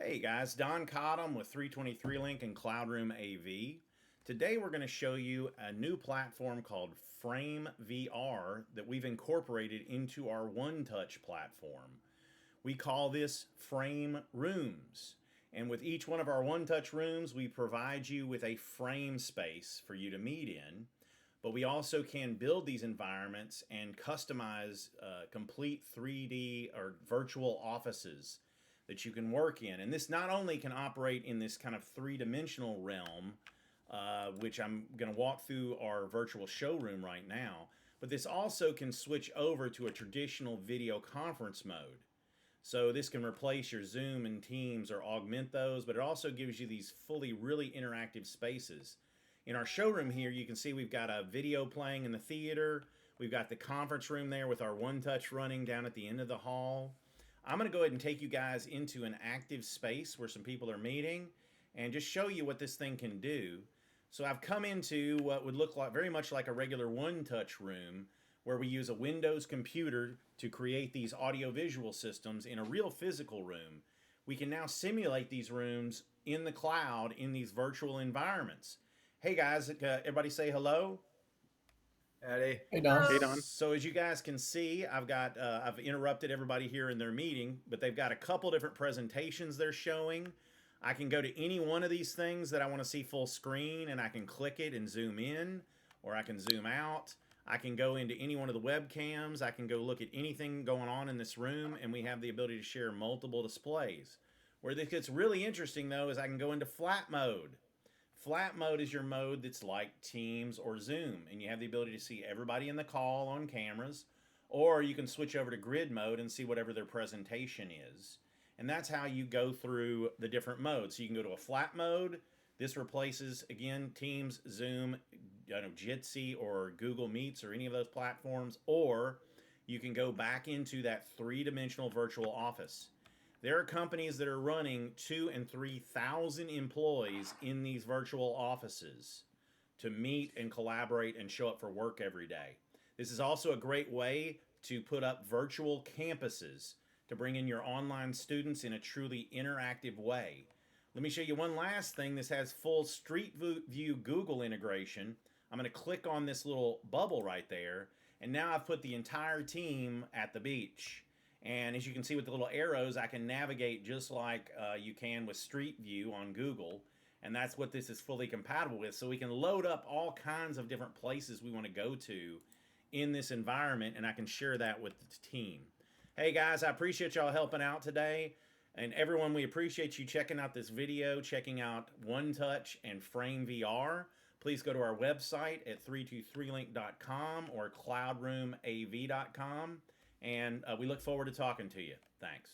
Hey guys, Don Cottom with 323 Link and Cloudroom AV. Today we're going to show you a new platform called Frame VR that we've incorporated into our One Touch platform. We call this Frame Rooms. And with each one of our One Touch rooms, we provide you with a frame space for you to meet in. But we also can build these environments and customize complete 3D or virtual offices that you can work in. And this not only can operate in this kind of three-dimensional realm, which I'm going to walk through our virtual showroom right now, but this also can switch over to a traditional video conference mode. So this can replace your Zoom and Teams or augment those, but it also gives you these fully really interactive spaces. In our showroom here, you can see we've got a video playing in the theater. We've got the conference room there with our One Touch running down at the end of the hall. I'm going to go ahead and take you guys into an active space where some people are meeting and just show you what this thing can do. So I've come into what would look like very much like a regular One Touch room where we use a Windows computer to create these audio-visual systems in a real physical room. We can now simulate these rooms in the cloud in these virtual environments. Hey guys, everybody say hello. Howdy. Hey, Don. Hey Don. So as you guys can see, I've interrupted everybody here in their meeting, but they've got a couple different presentations they're showing. I can go to any one of these things that I want to see full screen, and I can click it and zoom in, or I can zoom out. I can go into any one of the webcams. I can go look at anything going on in this room, and we have the ability to share multiple displays. Where this gets really interesting, though, is I can go into flat mode. Flat mode is your mode that's like Teams or Zoom, and you have the ability to see everybody in the call on cameras, or you can switch over to grid mode and see whatever their presentation is. And that's how you go through the different modes. So you can go to a flat mode. This replaces, again, Teams, Zoom, Jitsi, or Google Meets, or any of those platforms, or you can go back into that three-dimensional virtual office. There are companies that are running 2,000 and 3,000 employees in these virtual offices to meet and collaborate and show up for work every day. This is also a great way to put up virtual campuses to bring in your online students in a truly interactive way. Let me show you one last thing. This has full Street View Google integration. I'm going to click on this little bubble right there, and now I've put the entire team at the beach. And as you can see with the little arrows, I can navigate just like you can with Street View on Google. And that's what this is fully compatible with. So we can load up all kinds of different places we want to go to in this environment, and I can share that with the team. Hey guys, I appreciate y'all helping out today. And everyone, we appreciate you checking out this video, checking out One Touch and Frame VR. Please go to our website at 323link.com or cloudroomav.com. And we look forward to talking to you. Thanks.